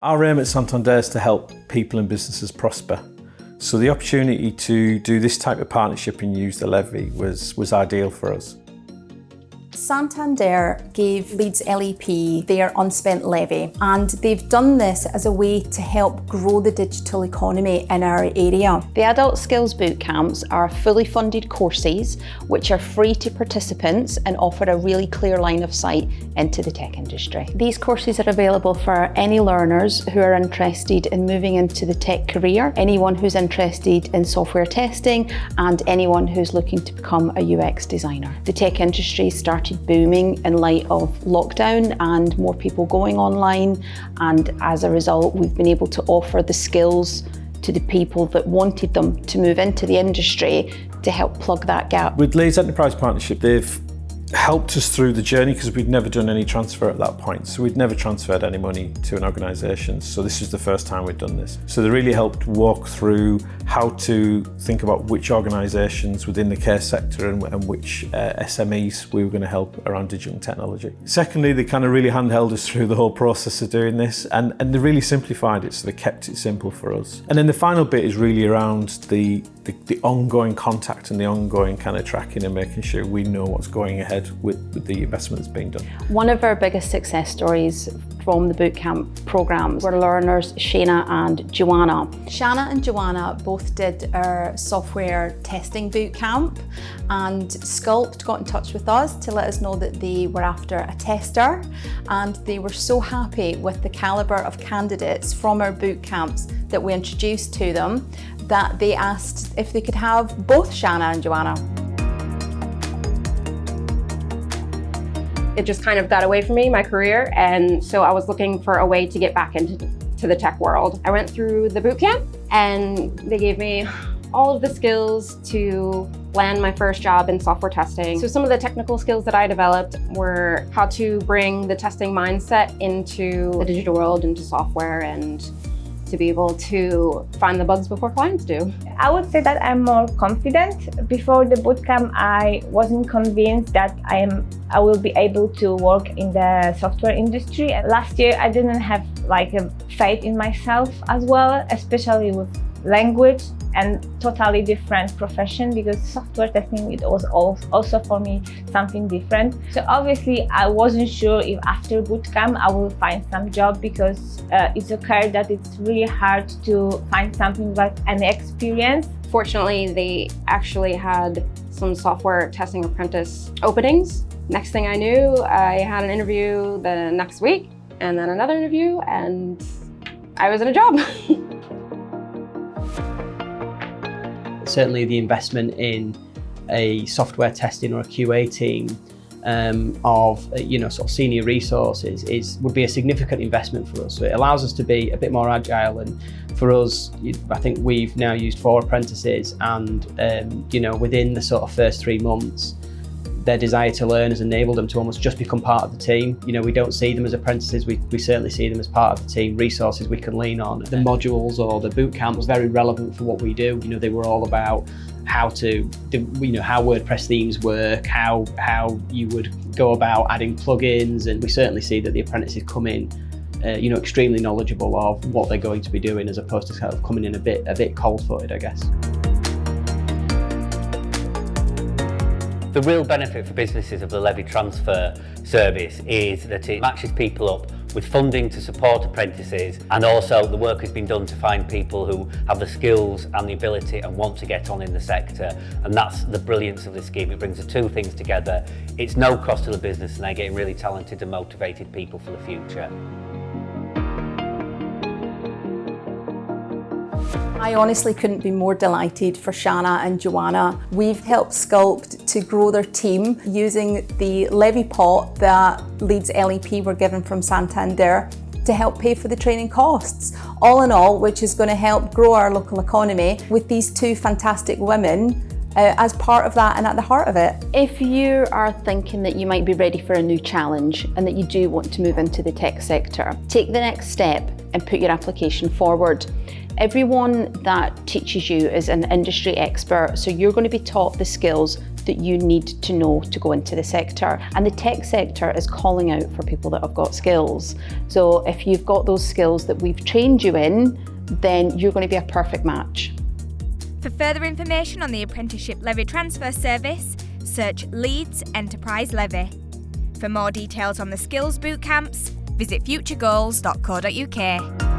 Our aim at Santander is to help people and businesses prosper. So the opportunity to do this type of partnership and use the Levy was ideal for us. Santander gave Leeds LEP their unspent levy, and they've done this as a way to help grow the digital economy in our area. The Adult Skills Boot Camps are fully funded courses which are free to participants and offer a really clear line of sight into the tech industry. These courses are available for any learners who are interested in moving into the tech career, anyone who's interested in software testing, and anyone who's looking to become a UX designer. The tech industry started booming in light of lockdown and more people going online, and as a result we've been able to offer the skills to the people that wanted them to move into the industry to help plug that gap. With Leeds Enterprise Partnership, they've helped us through the journey because we'd never done any transfer at that point. So we'd never transferred any money to an organisation. So this was the first time we'd done this. So they really helped walk through how to think about which organisations within the care sector and which SMEs we were going to help around digital technology. Secondly, they kind of really handheld us through the whole process of doing this, and they really simplified it, so they kept it simple for us. And then the final bit is really around the ongoing contact and the ongoing kind of tracking and making sure we know what's going ahead with the investment that's being done. One of our biggest success stories from the bootcamp programs were learners Shana and Joanna. Shana and Joanna both did our software testing bootcamp, and Sculpt got in touch with us to let us know that they were after a tester, and they were so happy with the calibre of candidates from our bootcamps that we introduced to them that they asked if they could have both Shana and Joanna. It just kind of got away from me, my career, and so I was looking for a way to get back into the tech world. I went through the boot camp and they gave me all of the skills to land my first job in software testing. So some of the technical skills that I developed were how to bring the testing mindset into the digital world, into software, and to be able to find the bugs before clients do. I would say that I'm more confident. Before the bootcamp, I wasn't convinced that I will be able to work in the software industry. Last year, I didn't have like a faith in myself as well, especially with language and totally different profession, because software testing, it was also for me something different. So obviously I wasn't sure if after bootcamp I will find some job, because it's occurred that it's really hard to find something like an experience. Fortunately, they actually had some software testing apprentice openings. Next thing I knew, I had an interview the next week, and then another interview, and I was in a job. Certainly the investment in a software testing or a QA team of sort of senior resources would be a significant investment for us. So it allows us to be a bit more agile, and for us, I think we've now used 4 apprentices, and within the sort of first 3 months, their desire to learn has enabled them to almost just become part of the team. We don't see them as apprentices, we certainly see them as part of the team, resources we can lean on. The modules or the boot camp was very relevant for what we do. They were all about how WordPress themes work, how you would go about adding plugins, and we certainly see that the apprentices come in extremely knowledgeable of what they're going to be doing, as opposed to kind of coming in a bit cold-footed, I guess. The real benefit for businesses of the Levy transfer service is that it matches people up with funding to support apprentices, and also the work has been done to find people who have the skills and the ability and want to get on in the sector, and that's the brilliance of this scheme. It brings the two things together. It's no cost to the business, and they're getting really talented and motivated people for the future. I honestly couldn't be more delighted for Shana and Joanna. We've helped Sculpt to grow their team using the Levy pot that Leeds LEP were given from Santander to help pay for the training costs. All in all, which is going to help grow our local economy with these 2 fantastic women as part of that and at the heart of it. If you are thinking that you might be ready for a new challenge and that you do want to move into the tech sector, take the next step and put your application forward. Everyone that teaches you is an industry expert, so you're going to be taught the skills that you need to know to go into the sector. And the tech sector is calling out for people that have got skills. So if you've got those skills that we've trained you in, then you're going to be a perfect match. For further information on the Apprenticeship Levy Transfer Service, search Leeds Enterprise Levy. For more details on the skills boot camps, visit futuregoals.co.uk.